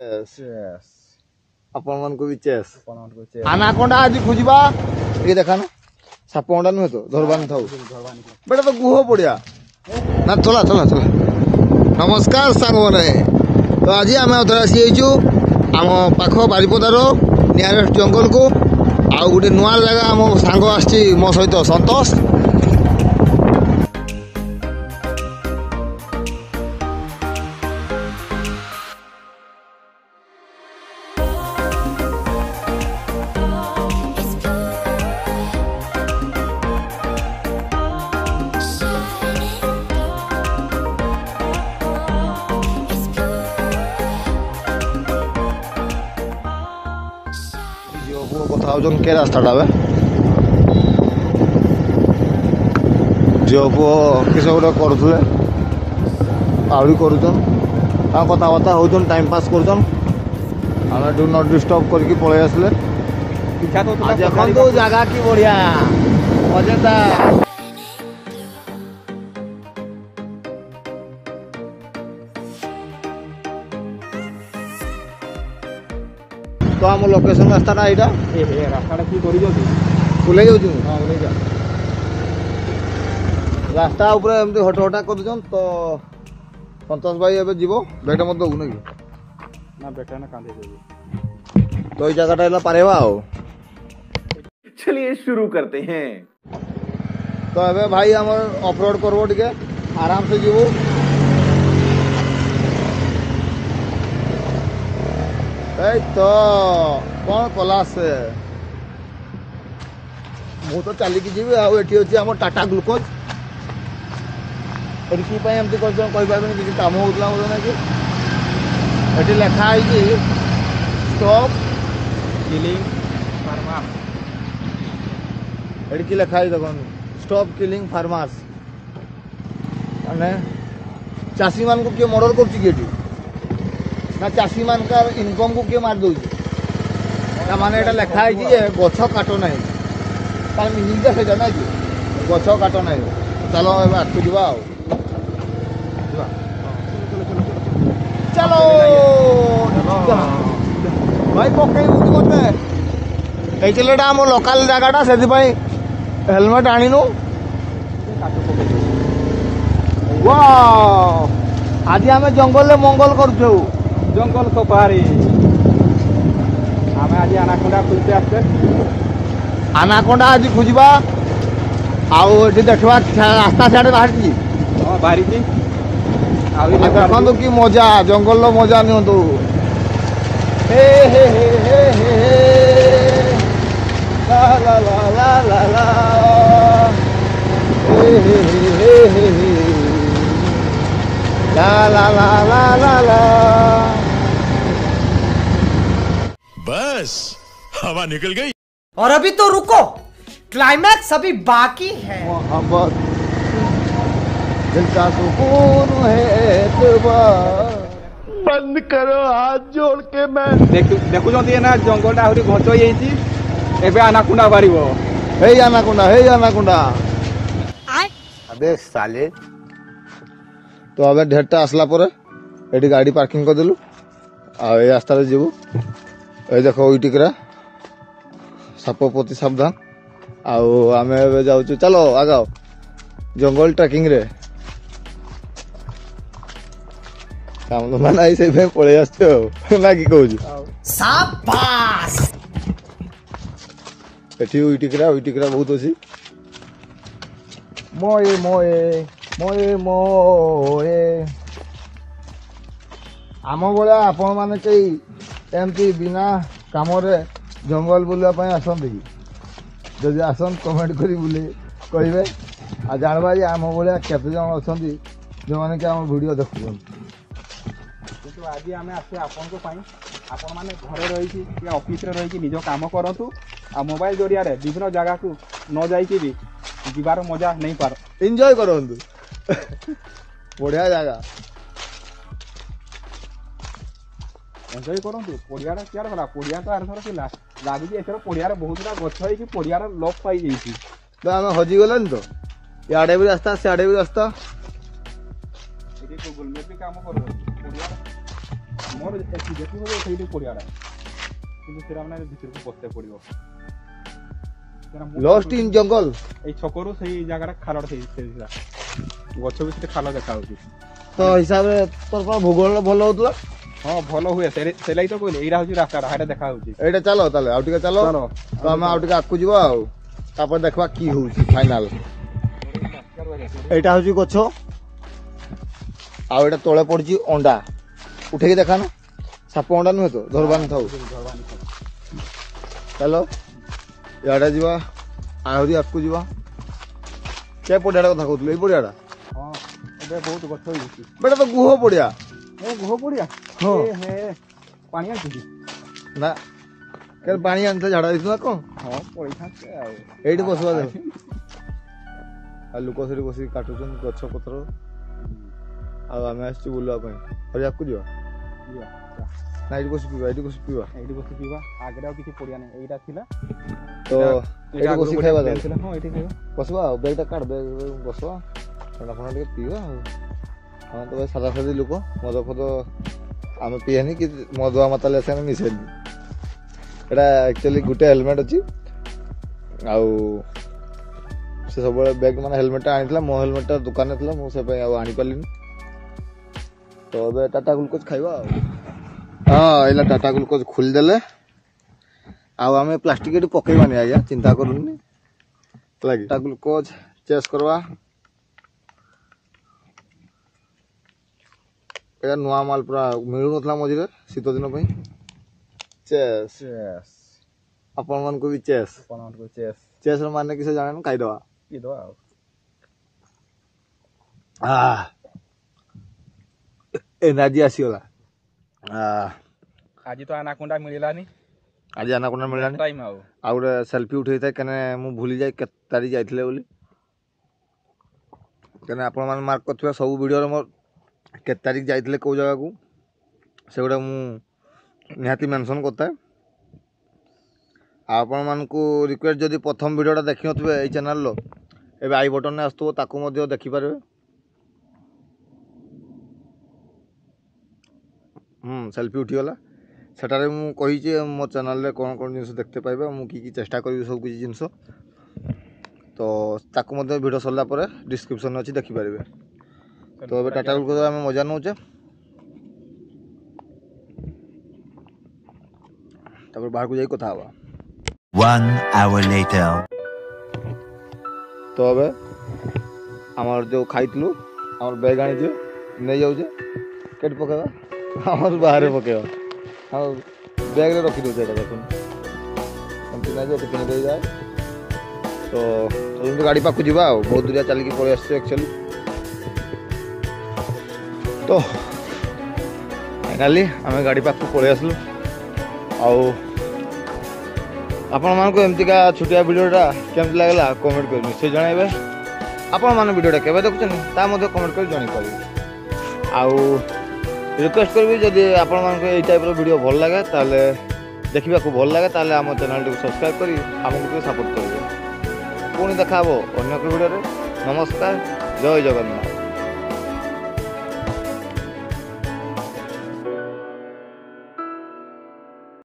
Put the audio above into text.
आपण मन को भी चेस आनाकोंडा आज खोजबा ये देखा ना सापोंडा नुहे तो धरबान थाउ बेटा तो गुहो पड़िया ना चला चला चला नमस्कार सांग माने तो आज आम उधर आसी आम पाख बारिपदार नियरेस्ट जंगल को आउ गोटे नुआ जगह आम सांग आसी मो सहित संतोष के रास्ता झील पु किस गोटे करुले आहरी करुन कथबार्ता हो टाइम पास कर डू नॉट डिस्टर्ब करके पलि आसले देखो जगह की बढ़िया मजेदार तो आम लोकेशन रास्ता यहाँ रास्ता की बुले जा रास्ता ऊपर एमती हटहटा कर तो संतोष भाई एबे जीवो बेटा मत दऊ ना बेटा ना कांदे देबी तो ई जगह टाइला पारेवा आओ चलिए शुरू करते हैं। तो एबे भाई हमर ऑफरोड करबो टिके आराम से जीवो तो कौन कला से मु तो चलिकी जी आठी अच्छी आम टाटा ग्लुकोज एमती कहीपर किसी कम होता ना कि ये लिखाई स्टॉप किलिंग फार्मर्स ये लिखाई देख स्टॉप किलिंग फार्मर्स माने चाषी मान को किए मर्डर कर ना चाषी मान का इनकम को किए मार दे माने ये लिखाई गछ काट ना तार मिनिंग से ना कि गछ काट ना चलो आगे जा चलो भाई पकई मत ये आम लोकाल जगटा से हेलमेट आणीनु आज आम जंगल मंगल करूँ जंगल सफारी आम आज आनाकोंडा खुलते आसते आनाकोंडा आज खोजा आउ देखा रास्ता सियाड़े बाहर बाहरी देखो कि मजा जंगल मजा नियंतु हे हे हे हे हे ला ला ला ला ला ला हे हे हे हे हे ला ला ला ला ला ला बस हवा निकल गई। और अभी तो रुको क्लाइमैक्स अभी बाकी है। मोहब्बत दिल का सुकून है एतबार बंद करो हाथ जोड़ के मैं देखु ना जंगल आहरी घंच हो आनाकोंडा बाहर हे आनाकोंडा अबे साले तो अब ढेरटा आसला ये गाड़ी पार्किंग करदेलु रास्तार जीवु ये देख ईटिकरा साप प्रति सावधान आम जाऊँ चलो आगाओ जंगल ट्रेकिंग रे काम धंदा ना से पलि आस ना कि कहूँ ईटिकरा बहुत अच्छी मोए मोए मोए मोए आम भाया आपण मैंने कई एमती बिना कम जंगल बुलापी आसती जदि आसन कमेंट कर बुले कहे आ जानवा जे आम भाया केत जन अच्छा जो मैंने कि आम वीडियो देखुन किंतु आज आम आसे आपण मैंने घरे रही ऑफिस रही निज काम करूँ आ मोबाइल जरिया विभिन्न जगह को न जाइए भी जीवार मजा नहीं पार एंजॉय करूँ बढ़िया जगह एंजॉय करूँ पड़िया क्या गला पड़िया तो आर थर लगुच एथर पड़िया बहुत गछ हो पड़िया लक पाई आम हजिगलानी तो इे भी रास्ता सियाड़े भी रास्ता गूगल मैप भी काम कर ଆମର ଯେତିକି ହବ ସେଇଠି ପଡ଼ିଆଟା କିନ୍ତୁ ସେଟା ମାନେ ଭିତରକୁ ପଶିତେ ପଡ଼ିବ। ଲଷ୍ଟ ଇନ୍ ଜଙ୍ଗଲ। ଏଇ ଛକରୁ ସେଇ ଜାଗାଟା ଖାଲଟା ସେଇଥିଲା ଗଛ ବି ସେଠି ଖାଲ ଦେଖାଯାଉଛି। ତ ହିସାବରେ ତୋର କ'ଣ ଭୂଗୋଳ ଭଲ ହଉଥିଲା? ହଁ ଭଲ ହୁଏ ସେ ଲାଗି ତ କହିଲି ଏଇଟା ହଉଛି ରାସ୍ତାଟା ସେଇଟା ଦେଖାଯାଉଛି। ଏଇଟା ଚାଲ ତାହେଲେ ଆଉ ଟିକେ ଚାଲ ଚାଲ। ତ ଆମେ ଆଉ ଟିକେ ଆଗକୁ ଯିବା ଆଉ ତାପରେ ଦେଖିବା କି ହଉଛି ଫାଇନାଲ। ଏଇଟା ହଉଛି ଗଛ ଆଉ ଏଇଟା ତଳେ ପଡିଛି ଅଣ୍ଡା। ଉଠେଇକି ଦେଖାନ ସାପ ଅଣ୍ଡା ନୁହେଁ ତ ଧରବାନି ଥାଉ। ଚାଲ ଇଆଡ଼େ ଯିବା ଆହୁରି ଆଗକୁ ଯିବା। ସେ ପଡ଼ିଆଟା କଥା କହୁଥିଲୁ ଏଇ ପଡ଼ିଆଟା? ହଁ ଏବେ ବହୁତ ଗଛ ହେଇଯାଇଛି। ବେଟା ତ ଗୁହ ପଡ଼ିଆ। ଏ ଗୁହ ପଡ଼ିଆ? ହଁ। ହେ ପାଣି ଆସୁଛି ନା କେବେ ପାଣି ଆଣିଥିଲେ ଝାଡ଼ା ଦେଇଥିଲୁ ନା କ'ଣ? ହଁ ପଳେଇଥାନ୍ତେ ଆଉ ଏଇଠି ବସିବା ଦେଖ ଆଉ ଲୋକ ସେଠି ବସିକି କାଟୁଛନ୍ତି ଗଛ ପତ୍ର ଆଉ ଆମେ ଆସିଛୁ ବୁଲିବା ପାଇଁ। ଆହୁରି ଆଗକୁ ଯିବା ନା ଏଇଠି ବସି ପିଇବା? ଏଇଠି ବସି ପିଇବା ଏଇଠି ବସି ପିଇବା। ଆଗରେ ଆଉ କିଛି ପଡ଼ିଆ ନାହିଁ ଏଇଟା ଥିଲା ତ ଏଇଠି ବସି ଖାଇବା ଥିଲା। ହଁ ଏଇଠି ଖାଇବା ବସିବା ଆଉ ବ୍ୟାଗ୍ଟା କାଢ଼ ବ୍ୟାଗ୍ ବସିବା ଥଣ୍ଡା ଫଣ୍ଡା ଟିକେ ପିଇବା ଆଉ। ହଁ ତ ଭାଇ ସାଧା ସାଧି ଲୋକ ମଦ ଫଦ ଆମେ ପିଏନି କି ମଦୁଆ ମାତାଲେ ସାଙ୍ଗେ ମିଶେନି। ଏଇଟା ଆକ୍ଚୁଆଲି ଗୋଟେ ହେଲମେଟ୍ ଅଛି ଆଉ ସେ ସବୁବେଳେ ବ୍ୟାଗ୍ ମାନେ ହେଲମେଟ୍ଟା ଆଣିଥିଲା ମୋ ହେଲମେଟ୍ଟା ଦୋକାନରେ ଥିଲା ମୁଁ ସେ ପାଇଁ ଆଉ ଆଣିପାରିଲିନି। ତ ଏବେ ଟାଟା ଗ୍ଲୁକୋଜ୍ ଖାଇବା ଆଉ। ହଁ ଏଇଲା ଟାଟା ଗ୍ଲୁକୋଜ୍ ଖୋଲିଦେଲେ ଆଉ ଆମେ ପ୍ଲାଷ୍ଟିକ୍ ଏଠି ପକେଇବାନି ଆଜ୍ଞା ଚିନ୍ତା କରୁନି ଲାଗି। ଟାଟା ଗ୍ଲୁକୋଜ୍ ଚେସ୍ କରିବା। ଏଇଟା ନୂଆ ମାଲ ପୁରା ମିଳୁନଥିଲା ମଝିରେ ଶୀତ ଦିନ ପାଇଁ। ଚେସ୍ ଆପଣମାନଙ୍କୁ ବି ଚେସ୍। ଆପଣମାନଙ୍କୁ ଚେସ୍ ଚେସ୍ର ମାନେ କିଛି ଜାଣେନି ଖାଇଦେବା ପିଇଦେବା ଆଉ। ଏନର୍ଜି ଆସିଗଲା। ଆଜି ତ ଆନାକୋଣ୍ଡା ମିଳିଲାନି। ଆଜି ଆନାକୋଣ୍ଡା ମିଳିଲାନି। ଟାଇମ୍ ଆଉ ଗୋଟେ ସେଲ୍ଫି ଉଠେଇଥାଏ କେନେ ମୁଁ ଭୁଲି ଯାଏ କେତେ ତାରିଖ ଯାଇଥିଲେ ବୋଲି। କେନେ ଆପଣମାନେ ମାର୍କ କରିଥିବା ସବୁ ଭିଡ଼ିଓରେ ମୋର କେତେ ତାରିଖ ଯାଇଥିଲେ କେଉଁ ଜାଗାକୁ ସେଗୁଡ଼ା ମୁଁ ନିହାତି ମେନସନ୍ କରିଥାଏ। ଆଉ ଆପଣମାନଙ୍କୁ ରିକ୍ୱେଷ୍ଟ ଯଦି ପ୍ରଥମ ଭିଡ଼ିଓଟା ଦେଖିନଥିବେ ଏଇ ଚ୍ୟାନେଲ୍ର ଏବେ ଆଇ ବଟନ୍ରେ ଆସୁଥିବ ତାକୁ ମଧ୍ୟ ଦେଖିପାରିବେ। ସେଲ୍ଫି ଉଠିଗଲା ସେଠାରେ ମୁଁ କହିଛି ମୋ ଚ୍ୟାନେଲ୍ରେ କ'ଣ କ'ଣ ଜିନିଷ ଦେଖତେ ପାଇବେ ମୁଁ କି ଚେଷ୍ଟା କରିବି ସବୁ କିଛି ଜିନିଷ ତ ତାକୁ ମଧ୍ୟ ଭିଡ଼ିଓ ସରିଲା ପରେ ଡିସ୍କ୍ରିପ୍ସନ୍ରେ ଅଛି ଦେଖିପାରିବେ। ତ ଏବେ ଟାଟା ଗ୍ଲୁକୋଜ୍ ଆମେ ମଜା ନେଉଛେ ତାପରେ ବାହାରକୁ ଯାଇ କଥା ହେବା। 1 hour later ତ ଏବେ ଆମର ଯେଉଁ ଖାଇଥିଲୁ ଆମର ବ୍ୟାଗ୍ ଆଣିଛେ ନେଇଯାଉଛେ କେଠି ପକାଇବା ଆମର ବାହାରେ ପକାଇବା ଆଉ ବ୍ୟାଗ୍ରେ ରଖିଦେଉଛେ। ଏଇଟା ଦେଖୁନ ଏମିତି ନାହିଁ ଯେ ଏଠି କିଣି ଦେଇଯାଏ। ତ ଚାଲନ୍ତୁ ଗାଡ଼ି ପାଖକୁ ଯିବା ଆଉ ବହୁତ ଦୂରିଆ ଚାଲିକି ପଳେଇ ଆସିଛୁ ଆକ୍ଚୁଆଲି। ତ ଫାଇନାଲି ଆମେ ଗାଡ଼ି ପାଖକୁ ପଳେଇ ଆସିଲୁ ଆଉ ଆପଣମାନଙ୍କୁ ଏମିତିକା ଛୋଟିଆ ଭିଡ଼ିଓଟା କେମିତି ଲାଗିଲା କମେଣ୍ଟ କରି ନିଶ୍ଚୟ ଜଣାଇବେ। ଆପଣମାନେ ଭିଡ଼ିଓଟା କେବେ ଦେଖୁଛନ୍ତି ତା ମଧ୍ୟ କମେଣ୍ଟ କରି ଜଣାଇପାରିବେ। ଆଉ ରିକ୍ୱେଷ୍ଟ କରିବି ଯଦି ଆପଣମାନଙ୍କୁ ଏଇ ଟାଇପ୍ର ଭିଡ଼ିଓ ଭଲ ଲାଗେ ତାହେଲେ ଦେଖିବାକୁ ଭଲ ଲାଗେ ତାହେଲେ ଆମ ଚ୍ୟାନେଲଟିକୁ ସବସ୍କ୍ରାଇବ୍ କରି ଆମକୁ ଟିକେ ସପୋର୍ଟ କରିବେ। ପୁଣି ଦେଖା ହେବ ଅନ୍ୟ ଏକ ଭିଡ଼ିଓରେ। ନମସ୍କାର, ଜୟ ଜଗନ୍ନାଥ।